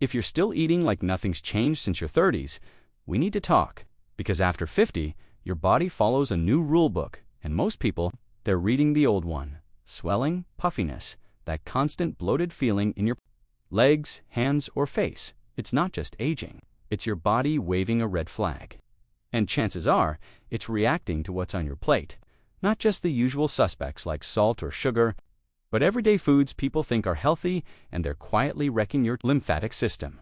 If you're still eating like nothing's changed since your 30s, we need to talk, because after 50, your body follows a new rule book, and most people, they're reading the old one. Swelling, puffiness, that constant bloated feeling in your legs, hands, or face. It's not just aging. It's your body waving a red flag. And chances are, it's reacting to what's on your plate. Not just the usual suspects like salt or sugar, but everyday foods people think are healthy, and they're quietly wrecking your lymphatic system.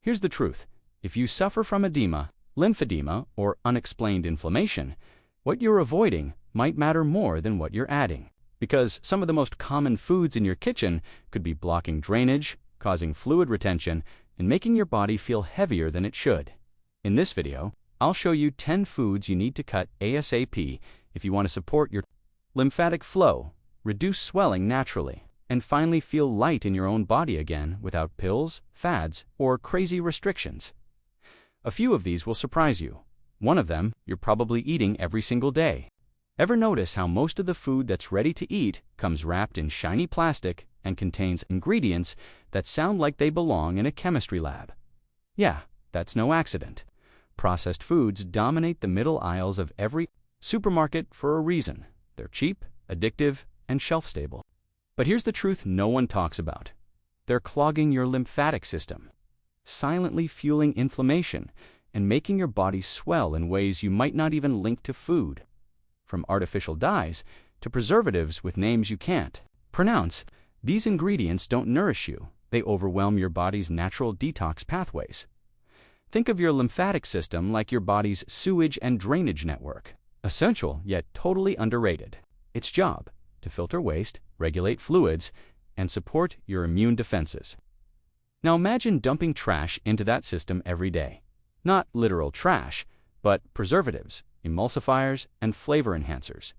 Here's the truth. If you suffer from edema, lymphedema, or unexplained inflammation, what you're avoiding might matter more than what you're adding. Because some of the most common foods in your kitchen could be blocking drainage, causing fluid retention, and making your body feel heavier than it should. In this video, I'll show you 10 foods you need to cut ASAP if you want to support your lymphatic flow, reduce swelling naturally, and finally feel light in your own body again without pills, fads, or crazy restrictions. A few of these will surprise you. One of them you're probably eating every single day. Ever notice how most of the food that's ready to eat comes wrapped in shiny plastic and contains ingredients that sound like they belong in a chemistry lab? Yeah, that's no accident. Processed foods dominate the middle aisles of every supermarket for a reason. They're cheap, addictive, and shelf-stable. But here's the truth no one talks about. They're clogging your lymphatic system, silently fueling inflammation, and making your body swell in ways you might not even link to food. From artificial dyes to preservatives with names you can't pronounce, these ingredients don't nourish you. They overwhelm your body's natural detox pathways. Think of your lymphatic system like your body's sewage and drainage network. Essential, yet totally underrated. Its job: to filter waste, regulate fluids, and support your immune defenses. Now imagine dumping trash into that system every day. Not literal trash, but preservatives, emulsifiers, and flavor enhancers.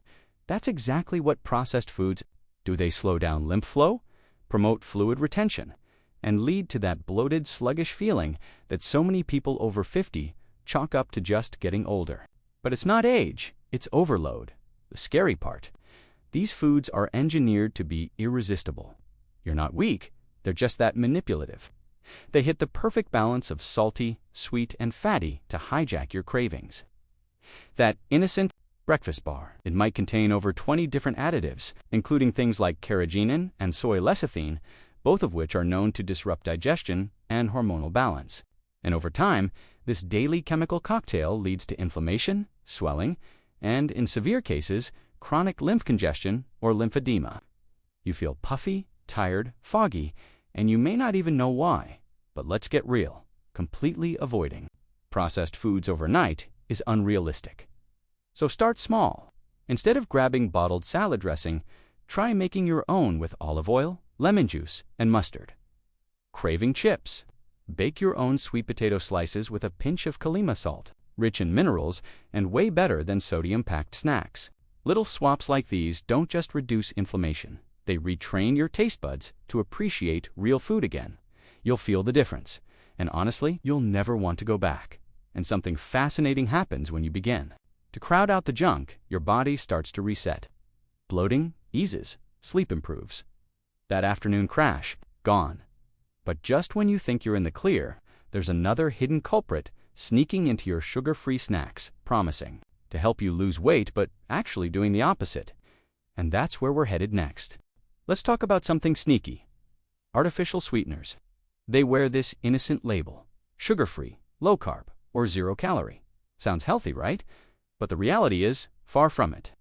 That's exactly what processed foods do. They slow down lymph flow, promote fluid retention, and lead to that bloated, sluggish feeling that so many people over 50 chalk up to just getting older. But it's not age, it's overload. The scary part: these foods are engineered to be irresistible. You're not weak, they're just that manipulative. They hit the perfect balance of salty, sweet, and fatty to hijack your cravings. That innocent breakfast bar, it might contain over 20 different additives, including things like carrageenan and soy lecithin, both of which are known to disrupt digestion and hormonal balance. And over time, this daily chemical cocktail leads to inflammation, swelling, and, in severe cases, chronic lymph congestion or lymphedema. You feel puffy, tired, foggy, and you may not even know why. But let's get real. Completely avoiding processed foods overnight is unrealistic. So start small. Instead of grabbing bottled salad dressing, try making your own with olive oil, lemon juice, and mustard. Craving chips? Bake your own sweet potato slices with a pinch of Kalima salt, rich in minerals and way better than sodium-packed snacks. Little swaps like these don't just reduce inflammation. They retrain your taste buds to appreciate real food again. You'll feel the difference, and honestly, you'll never want to go back. And something fascinating happens when you begin. To crowd out the junk, your body starts to reset. Bloating eases, sleep improves. That afternoon crash, gone. But just when you think you're in the clear, there's another hidden culprit sneaking into your sugar-free snacks, promising to help you lose weight, but actually doing the opposite. And that's where we're headed next. Let's talk about something sneaky: artificial sweeteners. They wear this innocent label: sugar-free, low-carb, or zero-calorie. Sounds healthy, right? But the reality is far from it.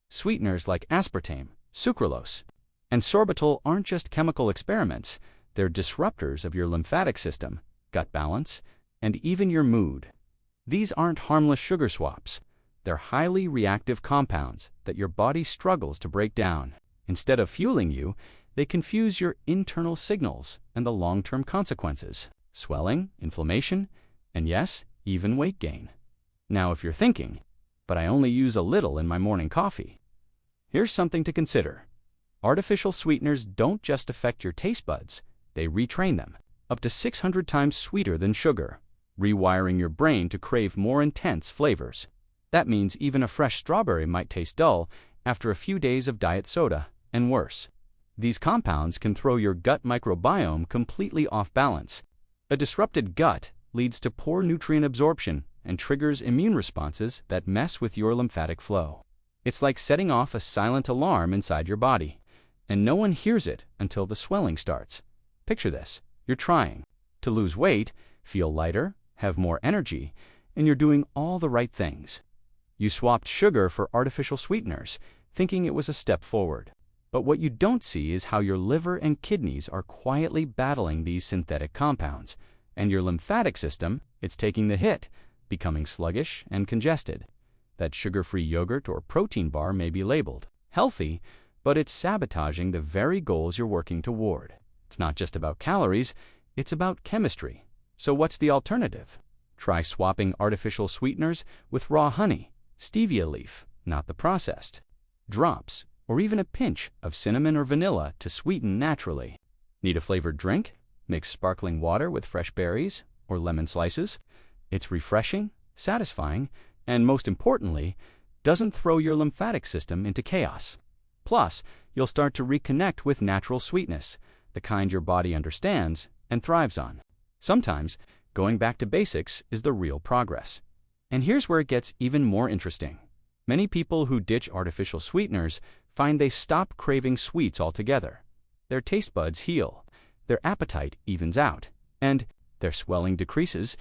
Sweeteners like aspartame, sucralose, and sorbitol aren't just chemical experiments. They're disruptors of your lymphatic system, gut balance, and even your mood. These aren't harmless sugar swaps. They're highly reactive compounds that your body struggles to break down. Instead of fueling you, they confuse your internal signals and the long-term consequences: swelling, inflammation, and yes, even weight gain. Now, if you're thinking, but I only use a little in my morning coffee, here's something to consider. Artificial sweeteners don't just affect your taste buds, they retrain them. Up to 600 times sweeter than sugar, rewiring your brain to crave more intense flavors. That means even a fresh strawberry might taste dull after a few days of diet soda, and worse. These compounds can throw your gut microbiome completely off balance. A disrupted gut leads to poor nutrient absorption and triggers immune responses that mess with your lymphatic flow. It's like setting off a silent alarm inside your body, and no one hears it until the swelling starts. Picture this. You're trying to lose weight, feel lighter, have more energy, and you're doing all the right things. You swapped sugar for artificial sweeteners, thinking it was a step forward. But what you don't see is how your liver and kidneys are quietly battling these synthetic compounds, and your lymphatic system, it's taking the hit, becoming sluggish and congested. That sugar-free yogurt or protein bar may be labeled healthy, but it's sabotaging the very goals you're working toward. It's not just about calories, it's about chemistry. So what's the alternative? Try swapping artificial sweeteners with raw honey, stevia leaf, not the processed, drops, or even a pinch of cinnamon or vanilla to sweeten naturally. Need a flavored drink? Mix sparkling water with fresh berries or lemon slices. It's refreshing, satisfying, and most importantly, doesn't throw your lymphatic system into chaos. Plus, you'll start to reconnect with natural sweetness, the kind your body understands and thrives on. Sometimes, going back to basics is the real progress. And here's where it gets even more interesting. Many people who ditch artificial sweeteners find they stop craving sweets altogether. Their taste buds heal, their appetite evens out, and their swelling decreases.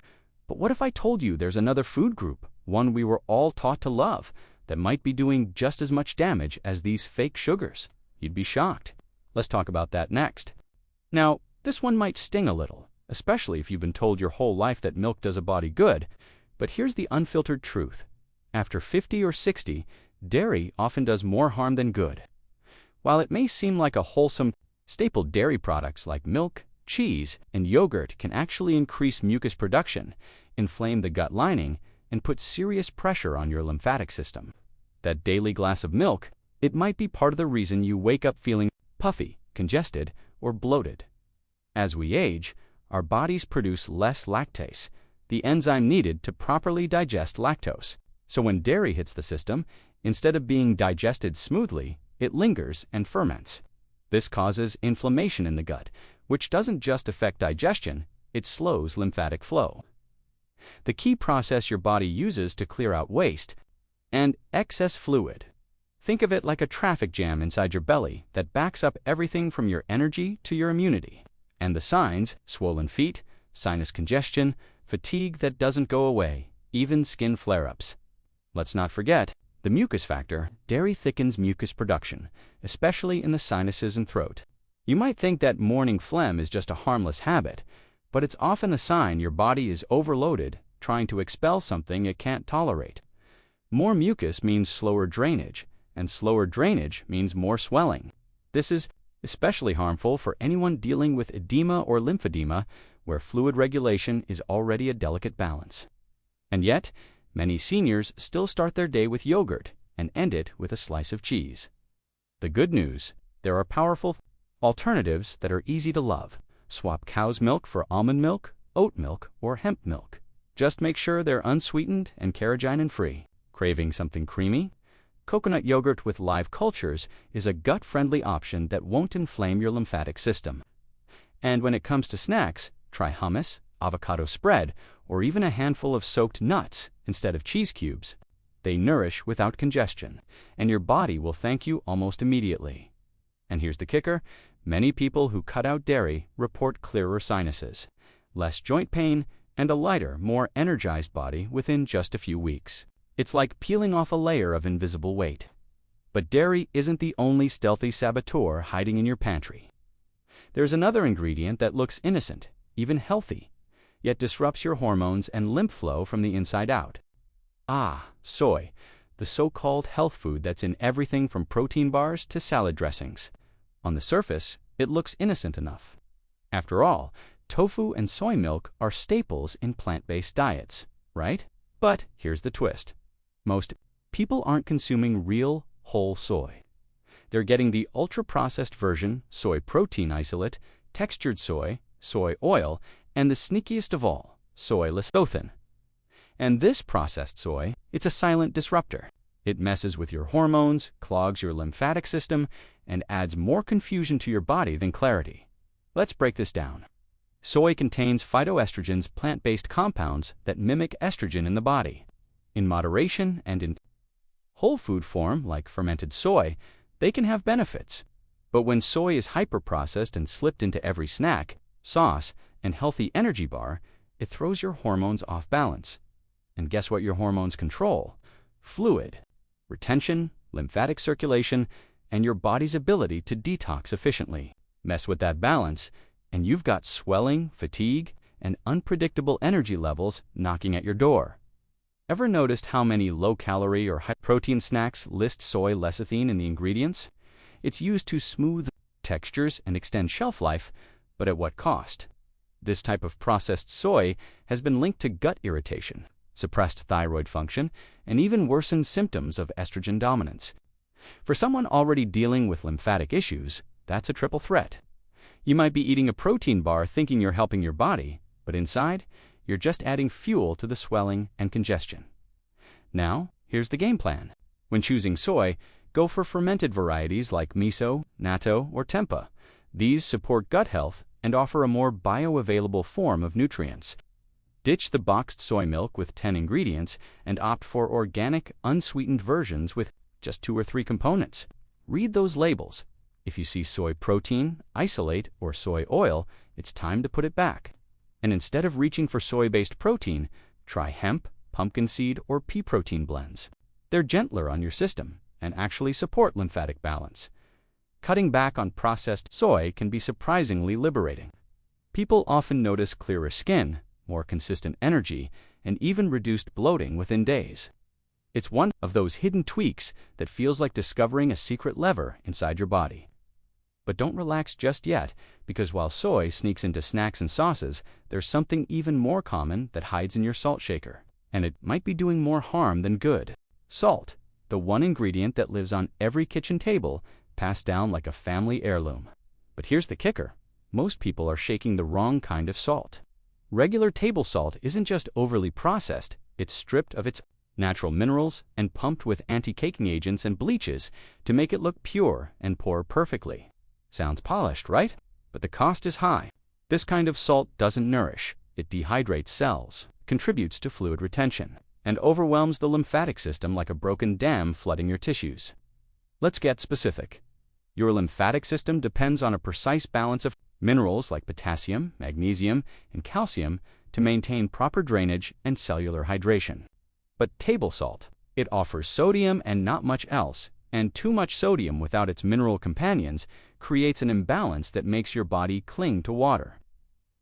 But what if I told you there's another food group, one we were all taught to love, that might be doing just as much damage as these fake sugars? You'd be shocked. Let's talk about that next. Now, this one might sting a little, especially if you've been told your whole life that milk does a body good. But here's the unfiltered truth. After 50 or 60, dairy often does more harm than good. While it may seem like a wholesome, staple dairy products like milk, cheese, and yogurt can actually increase mucus production, inflame the gut lining, and put serious pressure on your lymphatic system. That daily glass of milk, it might be part of the reason you wake up feeling puffy, congested, or bloated. As we age, our bodies produce less lactase, the enzyme needed to properly digest lactose. So when dairy hits the system, instead of being digested smoothly, it lingers and ferments. This causes inflammation in the gut, which doesn't just affect digestion, it slows lymphatic flow. The key process your body uses to clear out waste and excess fluid. Think of it like a traffic jam inside your belly that backs up everything from your energy to your immunity. And the signs: swollen feet, sinus congestion, fatigue that doesn't go away, even skin flare-ups. Let's not forget the mucus factor. Dairy thickens mucus production, especially in the sinuses and throat. You might think that morning phlegm is just a harmless habit, but it's often a sign your body is overloaded, trying to expel something it can't tolerate. More mucus means slower drainage, and slower drainage means more swelling. This is especially harmful for anyone dealing with edema or lymphedema, where fluid regulation is already a delicate balance. And yet, many seniors still start their day with yogurt and end it with a slice of cheese. The good news: there are powerful alternatives that are easy to love. Swap cow's milk for almond milk, oat milk, or hemp milk. Just make sure they're unsweetened and carrageenan-free. Craving something creamy? Coconut yogurt with live cultures is a gut-friendly option that won't inflame your lymphatic system. And when it comes to snacks, try hummus, avocado spread, or even a handful of soaked nuts instead of cheese cubes. They nourish without congestion, and your body will thank you almost immediately. And here's the kicker: many people who cut out dairy report clearer sinuses, less joint pain, and a lighter, more energized body within just a few weeks. It's like peeling off a layer of invisible weight. But dairy isn't the only stealthy saboteur hiding in your pantry. There's another ingredient that looks innocent, even healthy, yet disrupts your hormones and lymph flow from the inside out. Soy, the so-called health food that's in everything from protein bars to salad dressings. On the surface, it looks innocent enough. After all, tofu and soy milk are staples in plant-based diets, right? But here's the twist. Most people aren't consuming real, whole soy. They're getting the ultra-processed version, soy protein isolate, textured soy, soy oil, and the sneakiest of all, soy lecithin. And this processed soy, it's a silent disruptor. It messes with your hormones, clogs your lymphatic system, and adds more confusion to your body than clarity. Let's break this down. Soy contains phytoestrogens, plant-based compounds that mimic estrogen in the body. In moderation and in whole food form, like fermented soy, they can have benefits. But when soy is hyper-processed and slipped into every snack, sauce, and healthy energy bar, it throws your hormones off balance. And guess what your hormones control? Fluid, retention, lymphatic circulation, and your body's ability to detox efficiently. Mess with that balance, and you've got swelling, fatigue, and unpredictable energy levels knocking at your door. Ever noticed how many low-calorie or high-protein snacks list soy lecithin in the ingredients? It's used to smooth textures and extend shelf life, but at what cost? This type of processed soy has been linked to gut irritation, suppressed thyroid function, and even worsened symptoms of estrogen dominance. For someone already dealing with lymphatic issues, that's a triple threat. You might be eating a protein bar thinking you're helping your body, but inside, you're just adding fuel to the swelling and congestion. Now, here's the game plan. When choosing soy, go for fermented varieties like miso, natto, or tempeh. These support gut health and offer a more bioavailable form of nutrients. Ditch the boxed soy milk with 10 ingredients and opt for organic, unsweetened versions with just 2 or 3 components. Read those labels. If you see soy protein, isolate, or soy oil, it's time to put it back. And instead of reaching for soy-based protein, try hemp, pumpkin seed, or pea protein blends. They're gentler on your system and actually support lymphatic balance. Cutting back on processed soy can be surprisingly liberating. People often notice clearer skin, more consistent energy, and even reduced bloating within days. It's one of those hidden tweaks that feels like discovering a secret lever inside your body. But don't relax just yet, because while soy sneaks into snacks and sauces, there's something even more common that hides in your salt shaker, and it might be doing more harm than good. Salt, the one ingredient that lives on every kitchen table, passed down like a family heirloom. But here's the kicker. Most people are shaking the wrong kind of salt. Regular table salt isn't just overly processed, it's stripped of its natural minerals and pumped with anti-caking agents and bleaches to make it look pure and pour perfectly. Sounds polished, right? But the cost is high. This kind of salt doesn't nourish. It dehydrates cells, contributes to fluid retention, and overwhelms the lymphatic system like a broken dam flooding your tissues. Let's get specific. Your lymphatic system depends on a precise balance of minerals like potassium, magnesium, and calcium to maintain proper drainage and cellular hydration. But table salt, it offers sodium and not much else, and too much sodium without its mineral companions creates an imbalance that makes your body cling to water.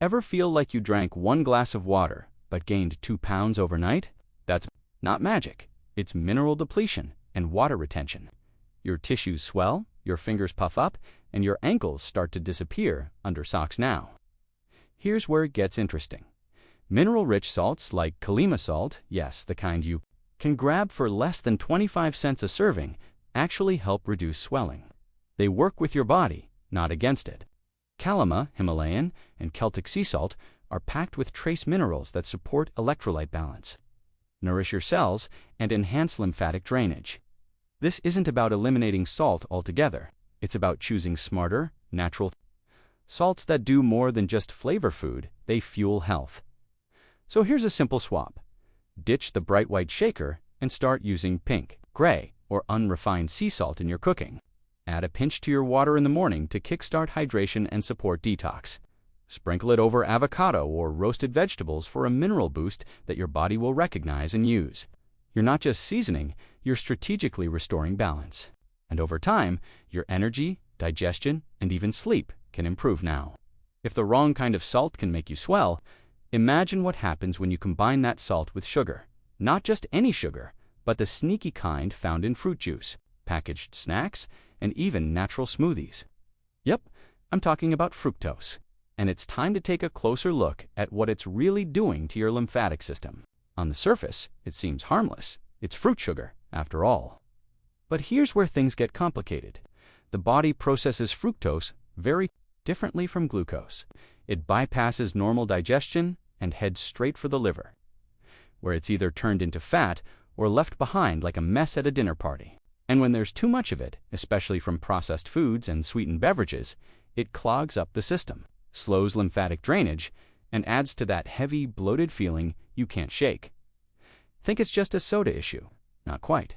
Ever feel like you drank 1 glass of water but gained 2 pounds overnight? That's not magic. It's mineral depletion and water retention. Your tissues swell, your fingers puff up, and your ankles start to disappear under socks now. Here's where it gets interesting. Mineral-rich salts like Kalima salt, yes, the kind you can grab for less than 25 cents a serving, actually help reduce swelling. They work with your body, not against it. Kalima, Himalayan, and Celtic sea salt are packed with trace minerals that support electrolyte balance, nourish your cells, and enhance lymphatic drainage. This isn't about eliminating salt altogether. It's about choosing smarter, natural salts that do more than just flavor food, they fuel health. So here's a simple swap. Ditch the bright white shaker and start using pink, gray, or unrefined sea salt in your cooking. Add a pinch to your water in the morning to kickstart hydration and support detox. Sprinkle it over avocado or roasted vegetables for a mineral boost that your body will recognize and use. You're not just seasoning, you're strategically restoring balance. And over time, your energy, digestion, and even sleep can improve now. If the wrong kind of salt can make you swell, imagine what happens when you combine that salt with sugar. Not just any sugar, but the sneaky kind found in fruit juice, packaged snacks, and even natural smoothies. Yep, I'm talking about fructose. And it's time to take a closer look at what it's really doing to your lymphatic system. On the surface, it seems harmless. It's fruit sugar, after all. But here's where things get complicated. The body processes fructose very differently from glucose. It bypasses normal digestion and heads straight for the liver, where it's either turned into fat or left behind like a mess at a dinner party. And when there's too much of it, especially from processed foods and sweetened beverages, it clogs up the system. slows lymphatic drainage, and adds to that heavy, bloated feeling you can't shake. Think it's just a soda issue. Not quite.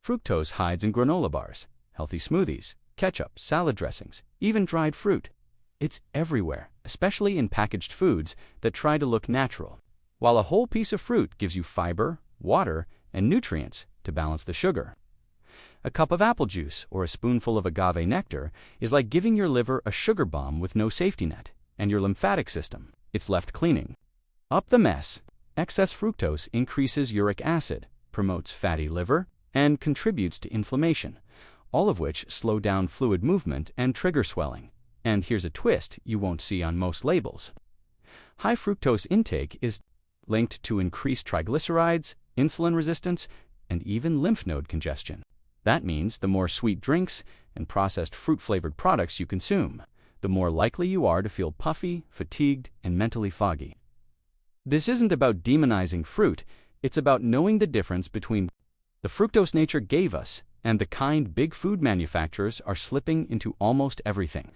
Fructose hides in granola bars, healthy smoothies, ketchup, salad dressings, even dried fruit. It's everywhere, especially in packaged foods that try to look natural. While a whole piece of fruit gives you fiber, water, and nutrients to balance the sugar. A cup of apple juice or a spoonful of agave nectar is like giving your liver a sugar bomb with no safety net, and your lymphatic system, it's left cleaning up the mess. Excess fructose increases uric acid, promotes fatty liver, and contributes to inflammation, all of which slow down fluid movement and trigger swelling. And here's a twist you won't see on most labels. High fructose intake is linked to increased triglycerides, insulin resistance, and even lymph node congestion. That means the more sweet drinks and processed fruit-flavored products you consume, the more likely you are to feel puffy, fatigued, and mentally foggy. This isn't about demonizing fruit, it's about knowing the difference between the fructose nature gave us and the kind big food manufacturers are slipping into almost everything.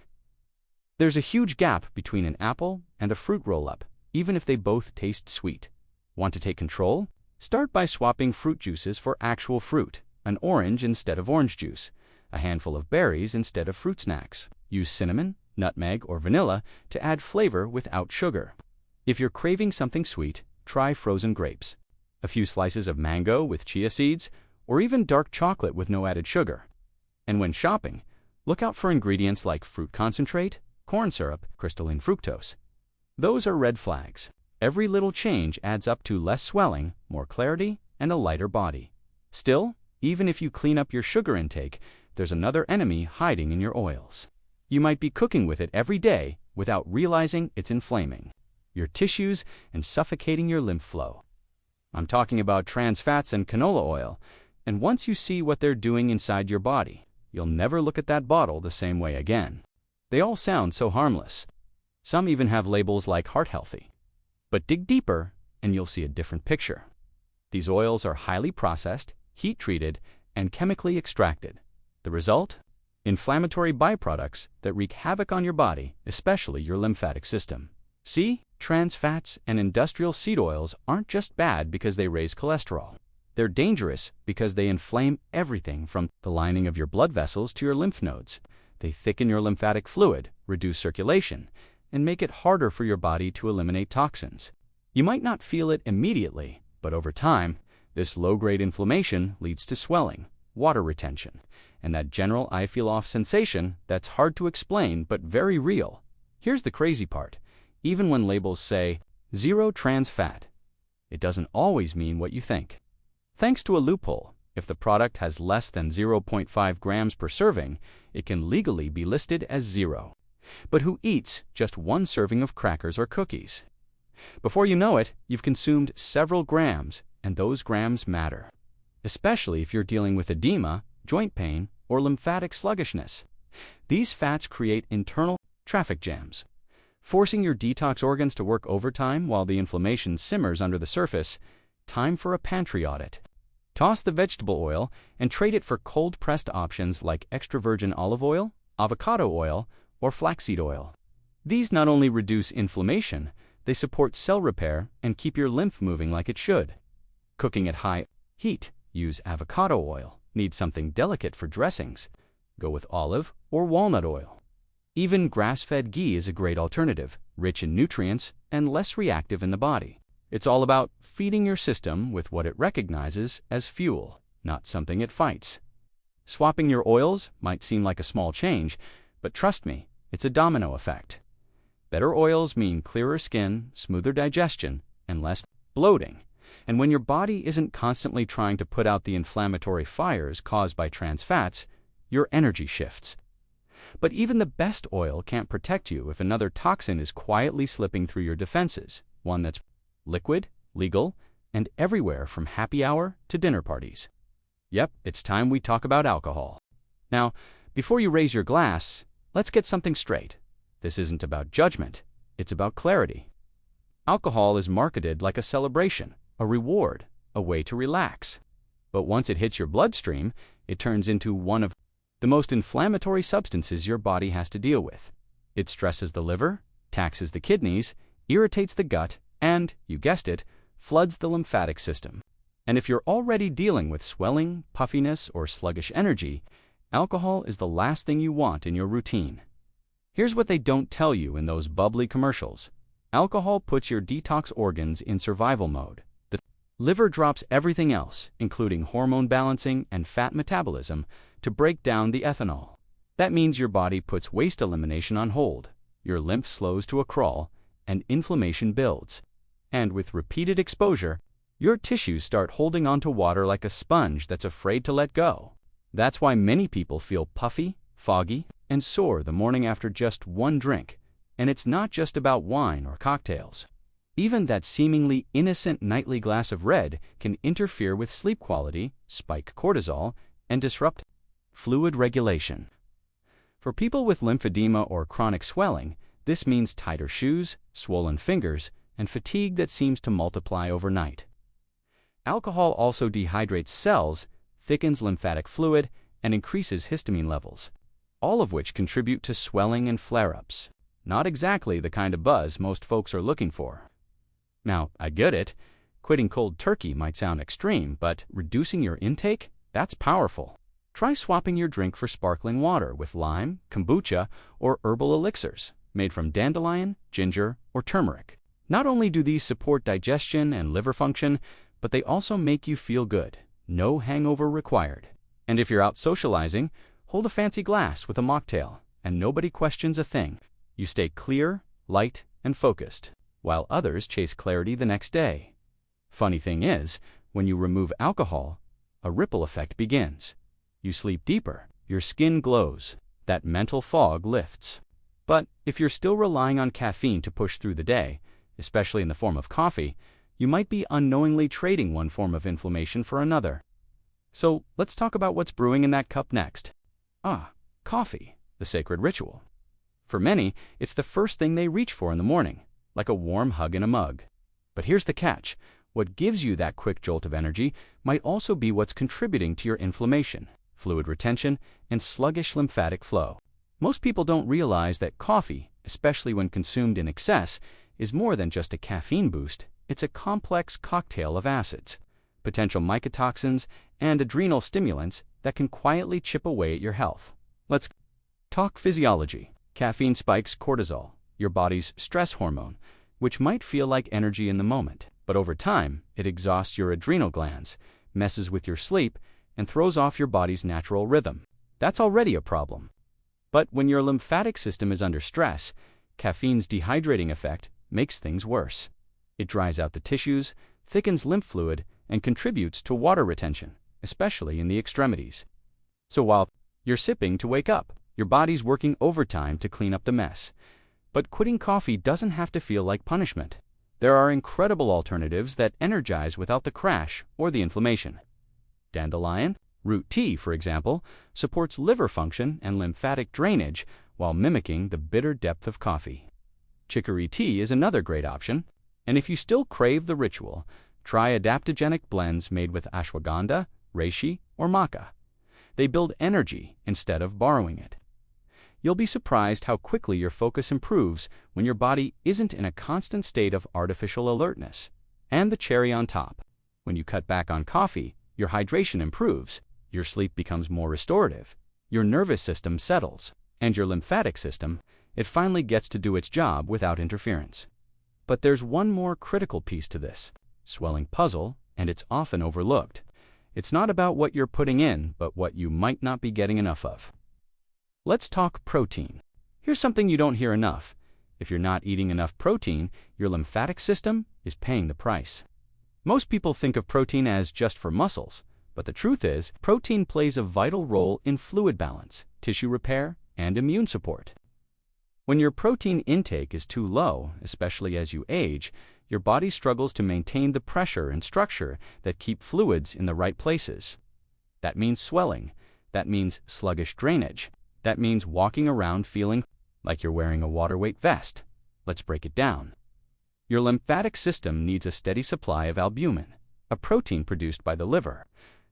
There's a huge gap between an apple and a fruit roll-up, even if they both taste sweet. Want to take control? Start by swapping fruit juices for actual fruit, an orange instead of orange juice, a handful of berries instead of fruit snacks. Use cinnamon, nutmeg, or vanilla to add flavor without sugar. If you're craving something sweet, try frozen grapes, a few slices of mango with chia seeds, or even dark chocolate with no added sugar. And when shopping, look out for ingredients like fruit concentrate, corn syrup, crystalline fructose. Those are red flags. Every little change adds up to less swelling, more clarity, and a lighter body. Still, even if you clean up your sugar intake, there's another enemy hiding in your oils. You might be cooking with it every day without realizing it's inflaming your tissues and suffocating your lymph flow. I'm talking about trans fats and canola oil, and once you see what they're doing inside your body, you'll never look at that bottle the same way again. They all sound so harmless. Some even have labels like heart healthy. But dig deeper and you'll see a different picture. These oils are highly processed, heat-treated, and chemically extracted. The result? Inflammatory byproducts that wreak havoc on your body, especially your lymphatic system. See, trans fats and industrial seed oils aren't just bad because they raise cholesterol. They're dangerous because they inflame everything from the lining of your blood vessels to your lymph nodes. They thicken your lymphatic fluid, reduce circulation, and make it harder for your body to eliminate toxins. You might not feel it immediately, but over time, this low-grade inflammation leads to swelling, water retention, and that general I feel off sensation that's hard to explain but very real. Here's the crazy part. Even when labels say, zero trans fat, it doesn't always mean what you think. Thanks to a loophole, if the product has less than 0.5 grams per serving, it can legally be listed as zero. But who eats just one serving of crackers or cookies? Before you know it, you've consumed several grams, and those grams matter. Especially if you're dealing with edema, joint pain, or lymphatic sluggishness. These fats create internal traffic jams, forcing your detox organs to work overtime while the inflammation simmers under the surface. Time for a pantry audit. Toss the vegetable oil and trade it for cold-pressed options like extra virgin olive oil, avocado oil, or flaxseed oil. These not only reduce inflammation, they support cell repair and keep your lymph moving like it should. Cooking at high heat, use avocado oil. Need something delicate for dressings? Go with olive or walnut oil. Even grass-fed ghee is a great alternative, rich in nutrients and less reactive in the body. It's all about feeding your system with what it recognizes as fuel, not something it fights. Swapping your oils might seem like a small change, but trust me, it's a domino effect. Better oils mean clearer skin, smoother digestion, and less bloating. And when your body isn't constantly trying to put out the inflammatory fires caused by trans fats, your energy shifts. But even the best oil can't protect you if another toxin is quietly slipping through your defenses, one that's liquid, legal, and everywhere from happy hour to dinner parties. Yep, it's time we talk about alcohol. Now, before you raise your glass, let's get something straight. This isn't about judgment, it's about clarity. Alcohol is marketed like a celebration, a reward, a way to relax. But once it hits your bloodstream, it turns into one of the most inflammatory substances your body has to deal with. It stresses the liver, taxes the kidneys, irritates the gut, and, you guessed it, floods the lymphatic system. And if you're already dealing with swelling, puffiness, or sluggish energy, alcohol is the last thing you want in your routine. Here's what they don't tell you in those bubbly commercials. Alcohol puts your detox organs in survival mode. The liver drops everything else, including hormone balancing and fat metabolism, to break down the ethanol. That means your body puts waste elimination on hold, your lymph slows to a crawl, and inflammation builds. And with repeated exposure, your tissues start holding onto water like a sponge that's afraid to let go. That's why many people feel puffy, foggy, and sore the morning after just one drink. And it's not just about wine or cocktails. Even that seemingly innocent nightly glass of red can interfere with sleep quality, spike cortisol, and disrupt fluid regulation. For people with lymphedema or chronic swelling, this means tighter shoes, swollen fingers, and fatigue that seems to multiply overnight. Alcohol also dehydrates cells, thickens lymphatic fluid, and increases histamine levels, all of which contribute to swelling and flare-ups. Not exactly the kind of buzz most folks are looking for. Now, I get it. Quitting cold turkey might sound extreme, but reducing your intake? That's powerful. Try swapping your drink for sparkling water with lime, kombucha, or herbal elixirs made from dandelion, ginger, or turmeric. Not only do these support digestion and liver function, but they also make you feel good. No hangover required. And if you're out socializing, hold a fancy glass with a mocktail, and nobody questions a thing. You stay clear, light, and focused, while others chase clarity the next day. Funny thing is, when you remove alcohol, a ripple effect begins. You sleep deeper, your skin glows, that mental fog lifts. But if you're still relying on caffeine to push through the day, especially in the form of coffee, you might be unknowingly trading one form of inflammation for another. So let's talk about what's brewing in that cup next. Coffee, the sacred ritual. For many, it's the first thing they reach for in the morning, like a warm hug in a mug. But here's the catch. What gives you that quick jolt of energy might also be what's contributing to your inflammation, fluid retention, and sluggish lymphatic flow. Most people don't realize that coffee, especially when consumed in excess, is more than just a caffeine boost. It's a complex cocktail of acids, potential mycotoxins, and adrenal stimulants that can quietly chip away at your health. Let's talk physiology. Caffeine spikes cortisol, your body's stress hormone, which might feel like energy in the moment, but over time, it exhausts your adrenal glands, messes with your sleep, and throws off your body's natural rhythm. That's already a problem. But when your lymphatic system is under stress, caffeine's dehydrating effect makes things worse. It dries out the tissues, thickens lymph fluid, and contributes to water retention, especially in the extremities. So while you're sipping to wake up, your body's working overtime to clean up the mess. But quitting coffee doesn't have to feel like punishment. There are incredible alternatives that energize without the crash or the inflammation. Dandelion root tea, for example, supports liver function and lymphatic drainage while mimicking the bitter depth of coffee. Chicory tea is another great option. And if you still crave the ritual, try adaptogenic blends made with ashwagandha, reishi, or maca. They build energy instead of borrowing it. You'll be surprised how quickly your focus improves when your body isn't in a constant state of artificial alertness. And the cherry on top, when you cut back on coffee, your hydration improves, your sleep becomes more restorative, your nervous system settles, and your lymphatic system, it finally gets to do its job without interference. But there's one more critical piece to this swelling puzzle, and it's often overlooked. It's not about what you're putting in, but what you might not be getting enough of. Let's talk protein. Here's something you don't hear enough. If you're not eating enough protein, your lymphatic system is paying the price. Most people think of protein as just for muscles, but the truth is, protein plays a vital role in fluid balance, tissue repair, and immune support. When your protein intake is too low, especially as you age, your body struggles to maintain the pressure and structure that keep fluids in the right places. That means swelling. That means sluggish drainage. That means walking around feeling like you're wearing a water-weight vest. Let's break it down. Your lymphatic system needs a steady supply of albumin, a protein produced by the liver,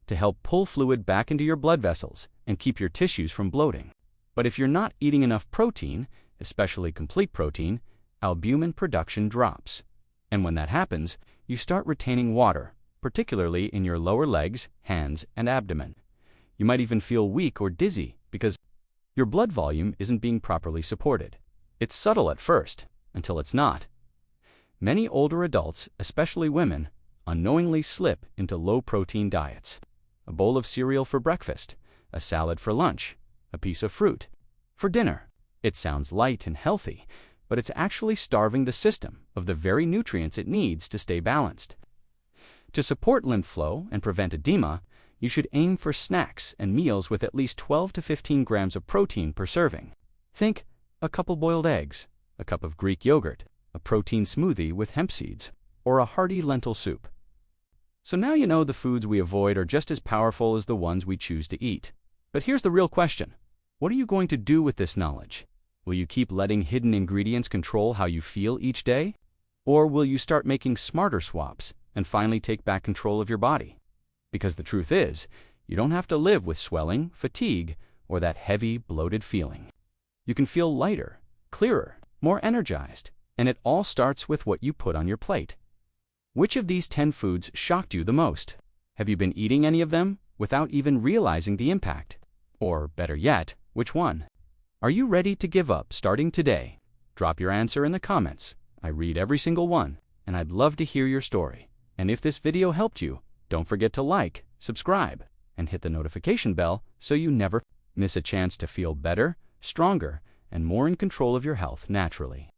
to help pull fluid back into your blood vessels and keep your tissues from bloating. But if you're not eating enough protein, especially complete protein, albumin production drops. And when that happens, you start retaining water, particularly in your lower legs, hands, and abdomen. You might even feel weak or dizzy because your blood volume isn't being properly supported. It's subtle at first, until it's not. Many older adults, especially women, unknowingly slip into low-protein diets. A bowl of cereal for breakfast, a salad for lunch, a piece of fruit for dinner. It sounds light and healthy, but it's actually starving the system of the very nutrients it needs to stay balanced. To support lymph flow and prevent edema, you should aim for snacks and meals with at least 12 to 15 grams of protein per serving. Think a couple boiled eggs, a cup of Greek yogurt, a protein smoothie with hemp seeds, or a hearty lentil soup. So now you know the foods we avoid are just as powerful as the ones we choose to eat. But here's the real question. What are you going to do with this knowledge? Will you keep letting hidden ingredients control how you feel each day? Or will you start making smarter swaps and finally take back control of your body? Because the truth is, you don't have to live with swelling, fatigue, or that heavy, bloated feeling. You can feel lighter, clearer, more energized, and it all starts with what you put on your plate. Which of these 10 foods shocked you the most? Have you been eating any of them without even realizing the impact? Or, better yet, which one? Are you ready to give up starting today? Drop your answer in the comments. I read every single one, and I'd love to hear your story. And if this video helped you, don't forget to like, subscribe, and hit the notification bell so you never miss a chance to feel better, stronger, and more in control of your health naturally.